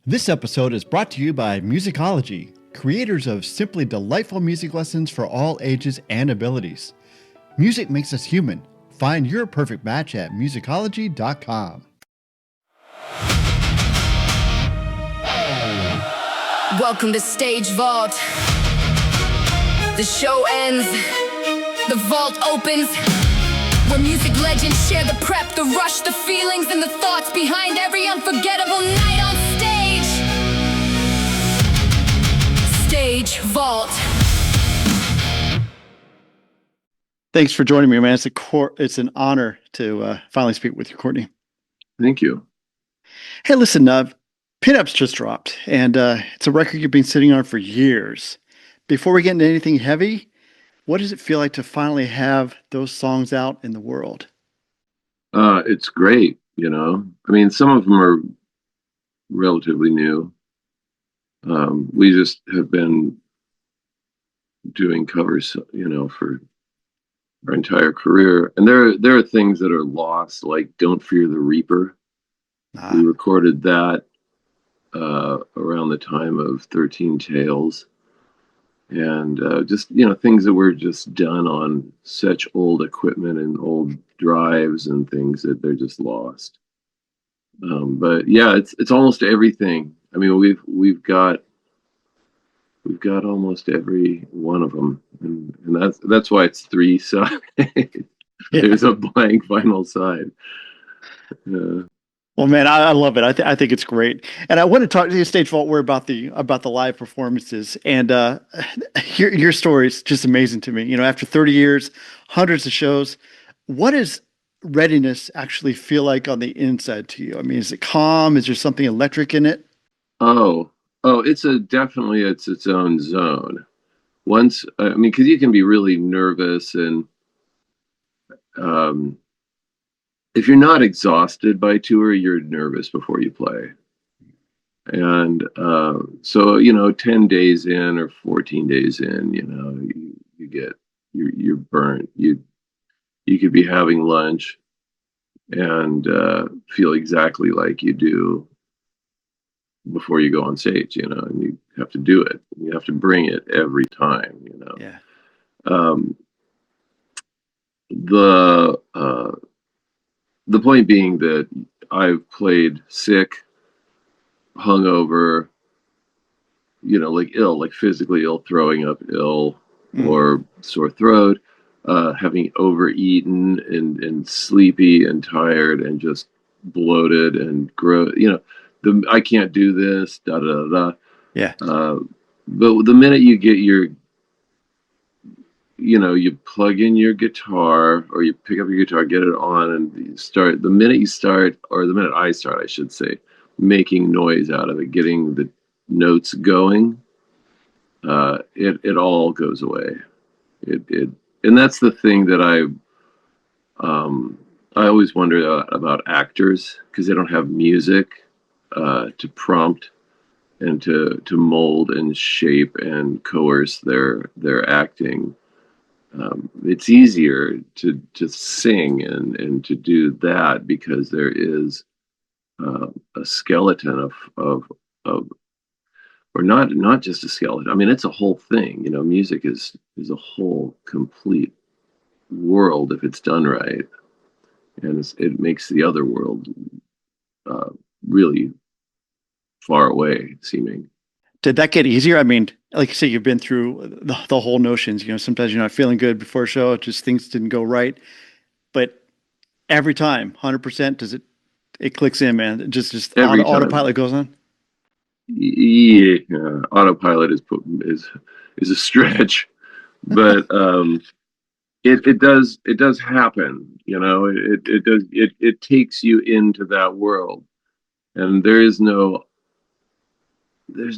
This episode is brought to you by Musicology, creators of simply delightful music lessons for all ages and abilities. Music makes us human. Find your perfect match at musicology.com. Welcome to Stage Vault. The show ends, the vault opens, where music legends share the prep, the rush, the feelings, and the thoughts behind every unforgettable night on stage. Stage Vault. Thanks for joining me, man. It's an honor to finally speak with you, Courtney. Thank you. Hey, listen, Pinup's just dropped, and it's a record you've been sitting on for years. Before we get into anything heavy, what does it feel like to finally have those songs out in the world? It's great, you know. I mean, some of them are relatively new. We just have been doing covers, you know, for our entire career. And there are things that are lost, like Don't Fear the Reaper. We recorded that around the time of 13 Tales. And just, you know, things that were just done on such old equipment and old drives and things that they're just lost. But yeah, it's almost everything. I mean, we've got almost every one of them, and that's why it's three sides. There's a blank vinyl side. Well, man, I love it. I think it's great, and I want to talk to you, Stage Vault, about the live performances, and your story is just amazing to me. You know, after 30 years, hundreds of shows, what does readiness actually feel like on the inside to you? I mean, is it calm? Is there something electric in it? Oh, it's definitely its own zone. Once, I mean, because you can be really nervous, and if you're not exhausted by tour, you're nervous before you play. And so, you know, 10 days in or 14 days in, you know, you're burnt. You could be having lunch and feel exactly like you do before you go on stage, you know, and you have to do it. You have to bring it every time, you know. Yeah. The point being that I've played sick, hungover, you know, like ill, like physically ill, throwing up ill, or sore throat, having overeaten and sleepy and tired and just bloated and gross, you know. I can't do this, da da da. Yeah. But the minute you get you plug in your guitar, or you pick up your guitar, get it on, and you start. The minute you start, or the minute I start, I should say, making noise out of it, getting the notes going, it all goes away. And that's the thing that I always wonder about actors, because they don't have music to prompt and to mold and shape and coerce their acting. It's easier to sing and to do that, because there is a skeleton of or not just a skeleton. I mean, it's a whole thing. You know, music is a whole complete world if it's done right, and it makes the other world really far away seeming. Did that get easier? I mean, like you say, you've been through the whole notions. You know, sometimes you're not feeling good before a show, just things didn't go right. But every time, 100%, it clicks in, man. Just Every time. autopilot goes on. Yeah, autopilot is a stretch, but it does happen. You know, it takes you into that world, and there's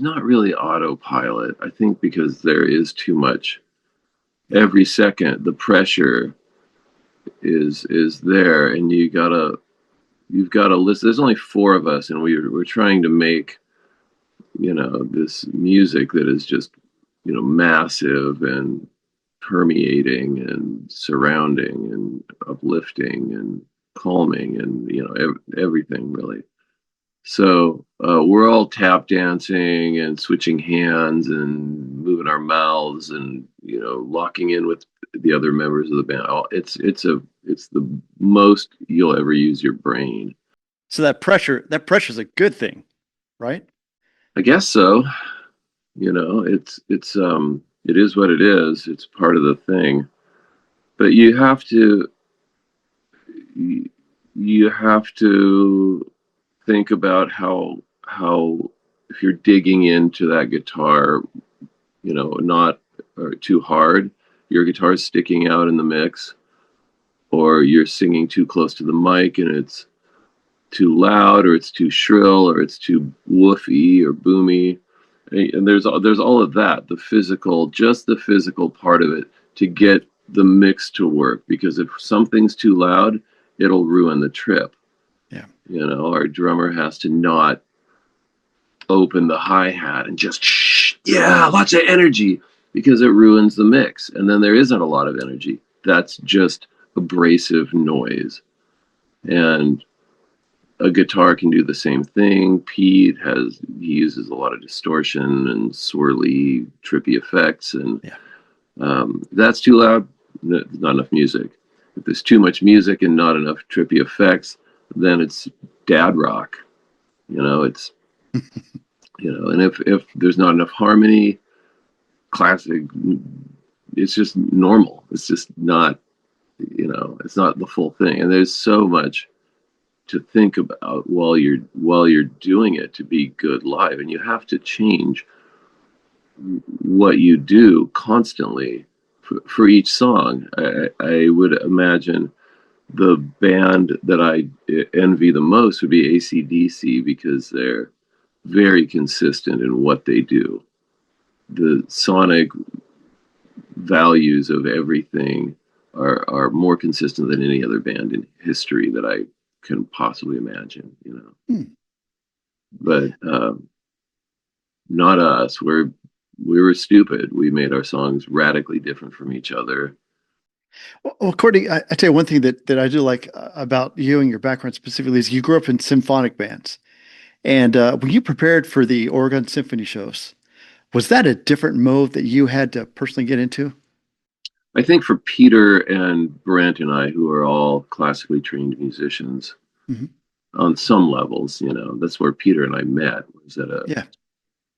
not really autopilot, I think, because there is too much. Every second the pressure is there, and you've got to listen. There's only four of us, and we're trying to make, you know, this music that is just, you know, massive and permeating and surrounding and uplifting and calming and, you know, everything really. So we're all tap dancing and switching hands and moving our mouths and locking in with the other members of the band. It's the most you'll ever use your brain. So that pressure is a good thing, right? I guess so. It is what it is. It's part of the thing. But you have to think about how if you're digging into that guitar, not too hard, your guitar's sticking out in the mix, or you're singing too close to the mic and it's too loud, or it's too shrill, or it's too woofy or boomy. And there's all of that, just the physical part of it to get the mix to work. Because if something's too loud, it'll ruin the trip. Yeah. Our drummer has to not open the hi-hat and just yeah, lots of energy, because it ruins the mix. And then there isn't a lot of energy. That's just abrasive noise. And a guitar can do the same thing. Pete uses a lot of distortion and swirly, trippy effects, and that's too loud. Not enough music. If there's too much music and not enough trippy effects, then it's dad rock. It's and if there's not enough harmony, classic, it's just normal. It's just not, it's not the full thing. And there's so much to think about while you're doing it to be good live, and you have to change what you do constantly for each song. I would imagine the band that I envy the most would be AC/DC, because they're very consistent in what they do. The sonic values of everything are more consistent than any other band in history that I can possibly imagine. But not us. We were stupid. We made our songs radically different from each other. Well, Courtney, I tell you one thing that I do like about you and your background specifically is you grew up in symphonic bands. And when you prepared for the Oregon Symphony shows, was that a different mode that you had to personally get into? I think for Peter and Brent and I, who are all classically trained musicians, Hmm. on some levels, that's where Peter and I met. Was at a Yeah.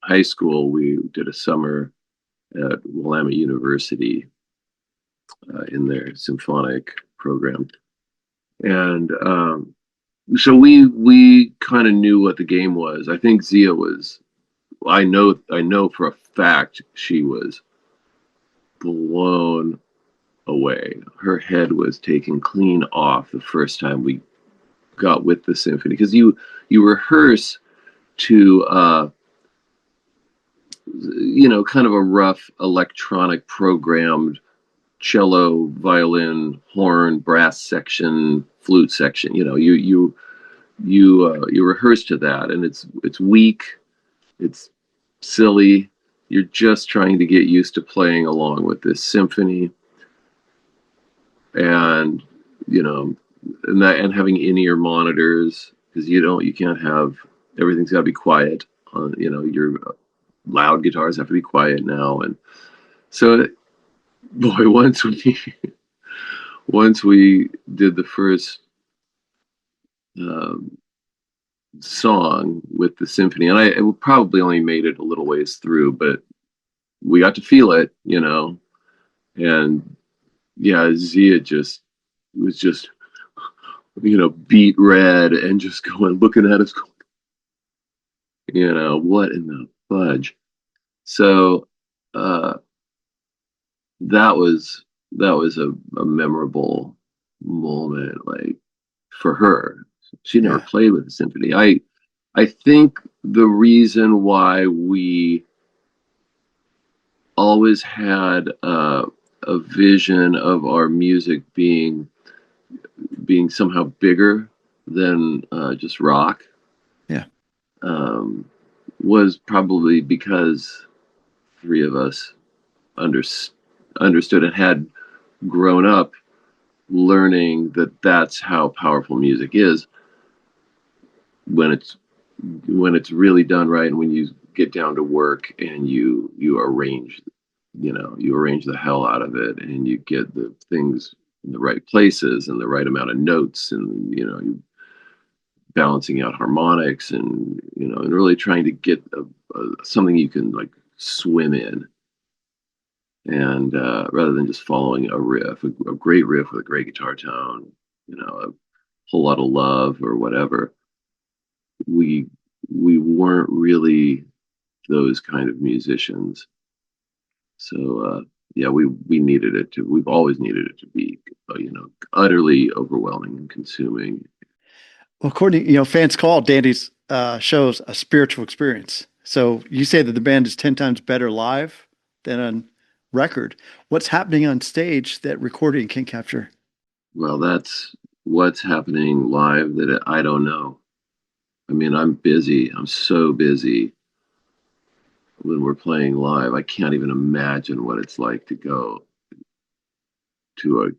high school. We did a summer at Willamette University in their symphonic program, and so we kind of knew what the game was. I think Zia was. I know for a fact she was blown away. Her head was taken clean off the first time we got with the symphony, because you rehearse to kind of a rough electronic programmed cello, violin, horn, brass section, flute section. You rehearse to that, and it's weak, it's silly. You're just trying to get used to playing along with this symphony, and and having in-ear monitors, because you can't have, everything's got to be quiet. Your loud guitars have to be quiet now, and so boy, once we did the first um, song with the symphony, and I probably only made it a little ways through, but we got to feel it, and yeah, Zia was just beat red and just looking at us, going, what in the fudge? So that was a memorable moment, like, for her. She never played with the symphony. I think the reason why we always had a vision of our music being somehow bigger than just rock, Yeah. was probably because three of us understood and had grown up learning that that's how powerful music is, when it's when it's really done right, and when you get down to work and you arrange, you arrange the hell out of it, and you get the things in the right places and the right amount of notes, and you balancing out harmonics, and and really trying to get something you can like swim in, and rather than just following a riff, a great riff with a great guitar tone, a whole lot of love or whatever. We weren't really those kind of musicians. So yeah, we needed it to. We've always needed it to be, utterly overwhelming and consuming. Well, Courtney, fans call Dandy's shows a spiritual experience. So you say that the band is 10 times better live than on record. What's happening on stage that recording can capture? Well, that's what's happening live that I don't know. I mean, I'm busy. I'm so busy when we're playing live. I can't even imagine what it's like to go to a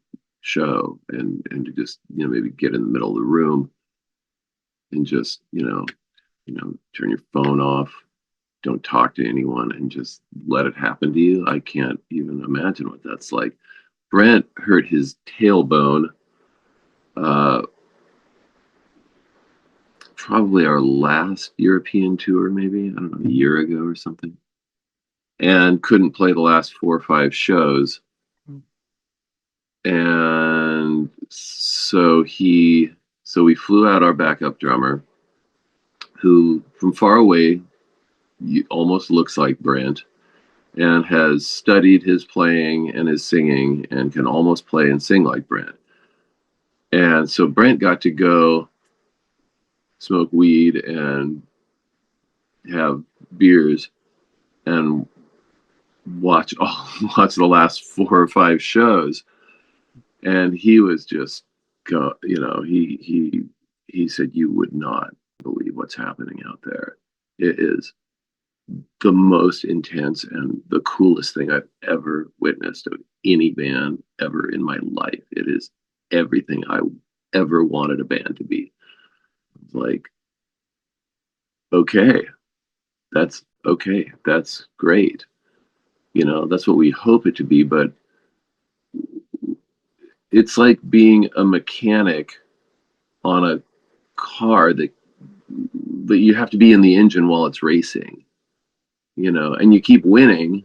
show and to just maybe get in the middle of the room and just turn your phone off, don't talk to anyone, and just let it happen to you. I can't even imagine what that's like. Brent hurt his tailbone probably our last European tour, maybe, I don't know, a year ago or something, and couldn't play the last 4 or 5 shows. And so we flew out our backup drummer, who from far away almost looks like Brent, and has studied his playing and his singing and can almost play and sing like Brent. And so Brent got to go smoke weed and have beers and watch the last 4 or 5 shows, and he was just he said, you would not believe what's happening out there. It is the most intense and the coolest thing I've ever witnessed of any band ever in my life. It is everything I ever wanted a band to be. Like, okay, that's great. That's what we hope it to be, but it's like being a mechanic on a car that you have to be in the engine while it's racing, and you keep winning,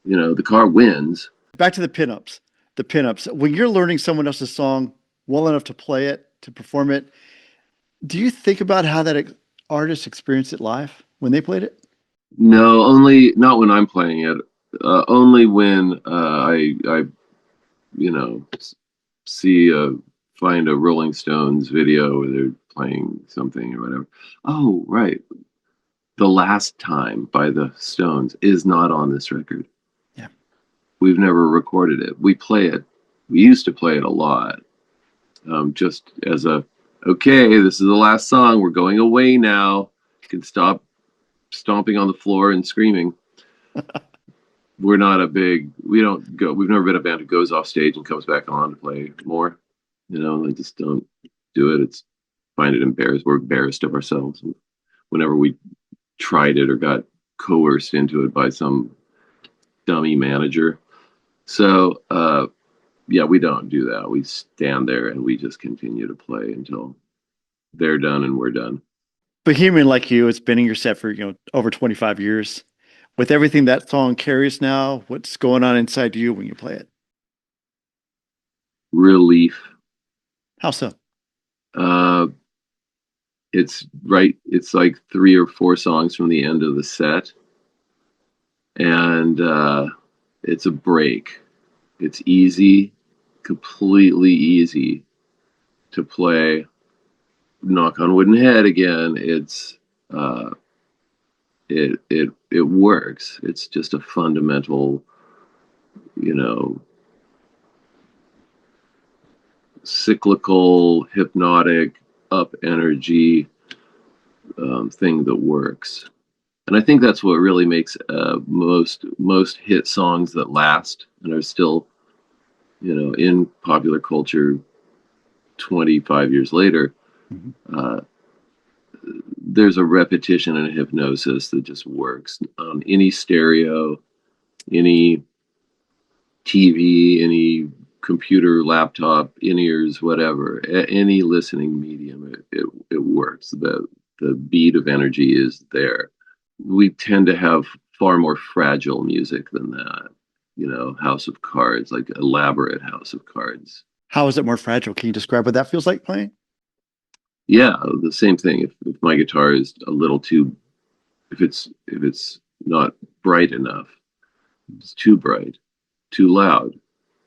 the car wins. Back to the pinups. The pinups. When you're learning someone else's song well enough to play it, to perform it, do you think about how that artist experienced it live when they played it? No, only not when I'm playing it. Only when I find a Rolling Stones video where they're playing something or whatever. Oh, right. The Last Time by the Stones is not on this record. Yeah. We've never recorded it. We play it. We used to play it a lot. Just as okay, this is the last song. We're going away now. You can stop stomping on the floor and screaming. We've never been a band who goes off stage and comes back on to play more. I just don't do it. Find it embarrassed. We're embarrassed of ourselves whenever we tried it or got coerced into it by some dummy manager. So, yeah, we don't do that. We stand there and we just continue to play until they're done and we're done. Bohemian Like You, it's been in your set for, over 25 years. With everything that song carries now, what's going on inside you when you play it? Relief. How so? It's right. It's like 3 or 4 songs from the end of the set, and it's a break. It's easy, completely easy to play. Knock on wooden head again. It's it works. It's just a fundamental, cyclical, hypnotic, up energy thing that works. And I think that's what really makes most hit songs that last and are still, in popular culture 25 years later. there's a repetition and a hypnosis that just works on any stereo, any TV, any computer, laptop, in-ears, whatever, any listening medium, it works. The beat of energy is there. We tend to have far more fragile music than that. You know, House of Cards, like elaborate House of Cards. How is it more fragile? Can you describe what that feels like playing? Yeah, the same thing. If my guitar is a little too, if it's not bright enough, it's too bright, too loud.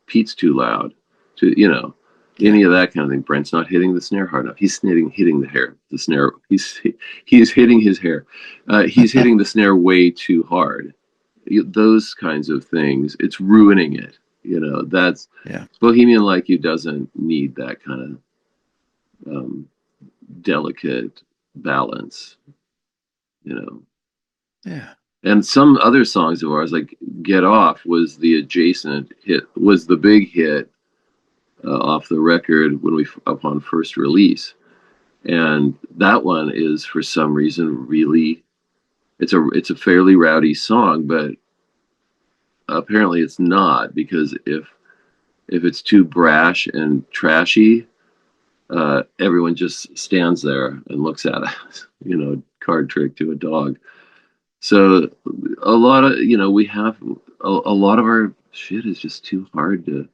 Pete's too loud, too, you know, any of that kind of thing. Brent's not hitting the snare hard enough. He's hitting the hair, the snare. He's hitting his hair. He's hitting the snare way too hard. Those kinds of things. It's ruining it. You know, that's Bohemian Like You doesn't need that kind of delicate balance. You know. Yeah. And some other songs of ours, like "Get Off," was the adjacent hit, was the big hit off the record when we upon first release, and that one is for some reason really, it's a fairly rowdy song, but apparently it's not, because if it's too brash and trashy, everyone just stands there and looks at us, you know, card trick to a dog. So a lot of, you know, we have a lot of our shit is just too hard to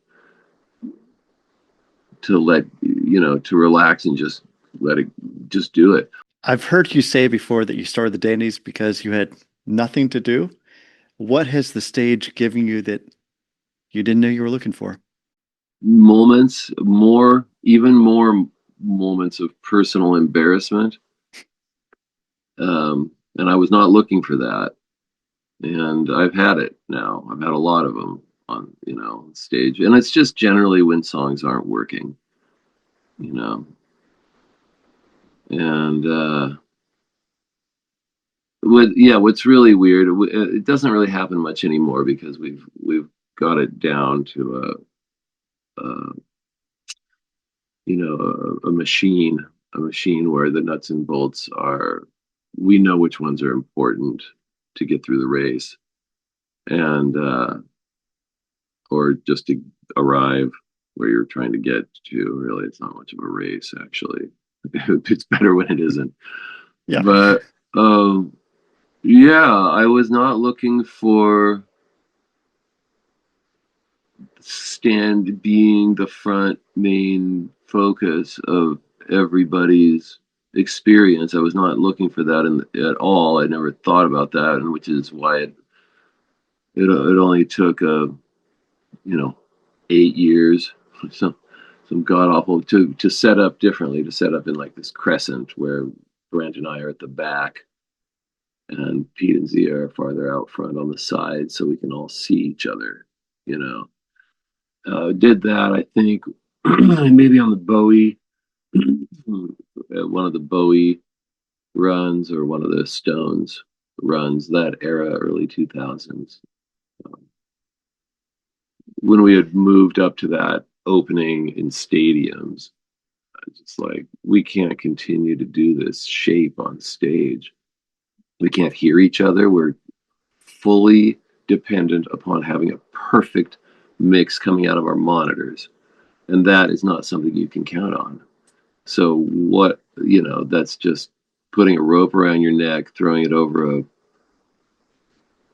let, you know, to relax and just let it, just do it. I've heard you say before that you started the Dandies because you had nothing to do. What has the stage given you that you didn't know you were looking for? Moments, even more moments of personal embarrassment. And I was not looking for that. And I've had it now. I've had a lot of them on, you know, stage. And it's just generally when songs aren't working, you know. And what's really weird, it doesn't really happen much anymore because we've got it down to you know, a machine where the nuts and bolts are, we know which ones are important to get through the race, and or just to arrive where you're trying to get to. Really, it's not much of a race, actually. It's better when it isn't. Yeah. But yeah, I was not looking for being the front main focus of everybody's experience. I was not looking for that at all. I never thought about that, and which is why it only took you know, 8 years, some god awful, to set up differently, to set up in like this crescent where Brent and I are at the back and Pete and Zia are farther out front on the side, so we can all see each other, you know. Did that, I think, maybe on the Bowie, one of the Bowie runs, or one of the Stones runs, that era, early 2000s. When we had moved up to that opening in stadiums, I was just like, we can't continue to do this shape on stage. We can't hear each other. We're fully dependent upon having a perfect mix coming out of our monitors, and that is not something you can count on. So what, you know, that's just putting a rope around your neck, throwing it over a,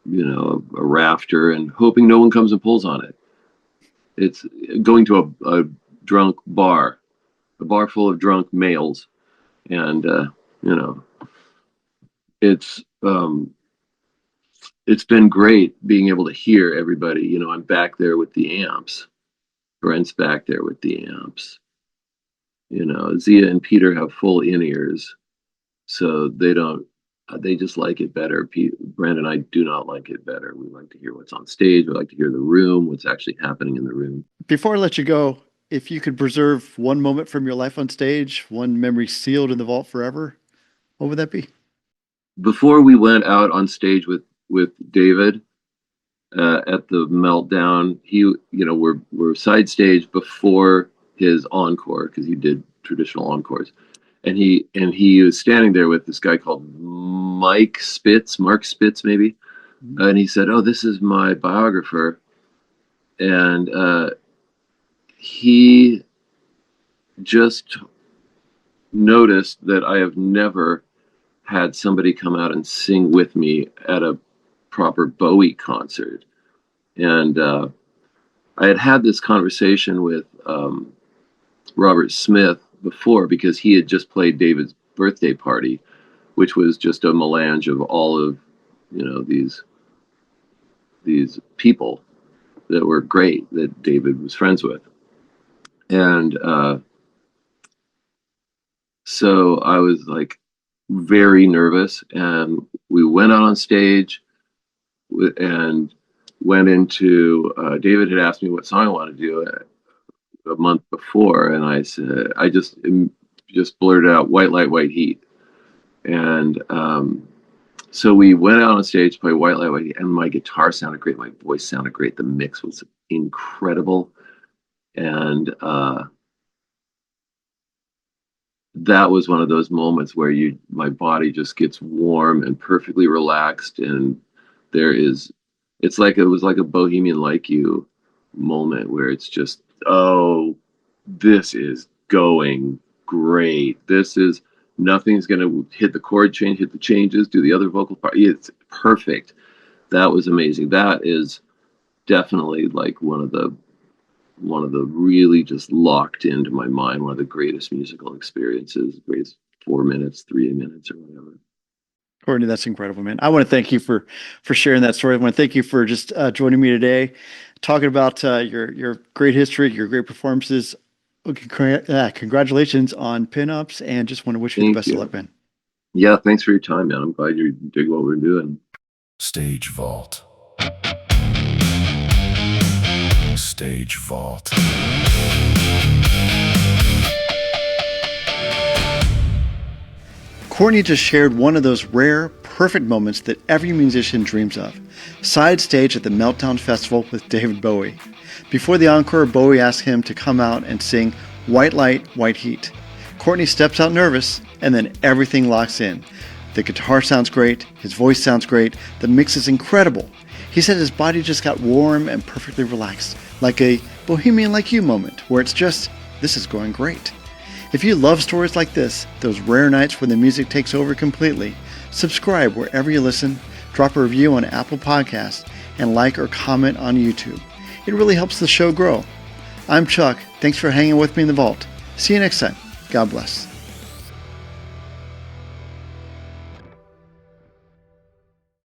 you know, a rafter, and hoping no one comes and pulls on it. It's going to a drunk bar, a bar full of drunk males, and you know, it's been great being able to hear everybody. You know, I'm back there with the amps. Brent's back there with the amps. You know, Zia and Peter have full in-ears, so they just like it better. Brent and I do not like it better. We like to hear what's on stage. We like to hear the room, what's actually happening in the room. Before I let you go, if you could preserve one moment from your life on stage, one memory sealed in the vault forever, what would that be? Before we went out on stage with David at the Meltdown, you know, we're side stage before his encore, because he did traditional encores, and he was standing there with this guy called Mark Spitz maybe, and he said, "Oh, this is my biographer," and he just noticed that I have never had somebody come out and sing with me at a proper Bowie concert, and I had this conversation with Robert Smith before, because he had just played David's birthday party, which was just a melange of all of, these people that were great that David was friends with. And so I was like very nervous, and we went out on stage and went into David had asked me what song I wanted to do a month before, and I said, I just blurted out "White Light, White Heat," and so we went out on stage to play "White Light, White Heat," and my guitar sounded great, my voice sounded great, the mix was incredible, and that was one of those moments where my body just gets warm and perfectly relaxed, and it was like a Bohemian Like You moment where it's just, oh, this is going great. Nothing's going to hit the chord change, hit the changes, do the other vocal part. It's perfect. That was amazing. That is definitely like one of the really just locked into my mind, one of the greatest musical experiences, greatest 4 minutes, 3 minutes, or whatever. Courtney, that's incredible, man. I want to thank you for sharing that story. I want to thank you for just joining me today, talking about your great history, your great performances. Congratulations on Pinups, and just want to wish you the best of luck, man. Yeah, thanks for your time, man. I'm glad you dig what we're doing. Stage Vault. Stage Vault. Courtney just shared one of those rare, perfect moments that every musician dreams of. Side stage at the Meltdown Festival with David Bowie. Before the encore, Bowie asked him to come out and sing "White Light, White Heat." Courtney steps out nervous, and then everything locks in. The guitar sounds great, his voice sounds great, the mix is incredible. He said his body just got warm and perfectly relaxed, like a Bohemian Like You moment, where it's just, this is going great. If you love stories like this, those rare nights when the music takes over completely, subscribe wherever you listen, drop a review on Apple Podcasts, and like or comment on YouTube. It really helps the show grow. I'm Chuck. Thanks for hanging with me in the vault. See you next time. God bless.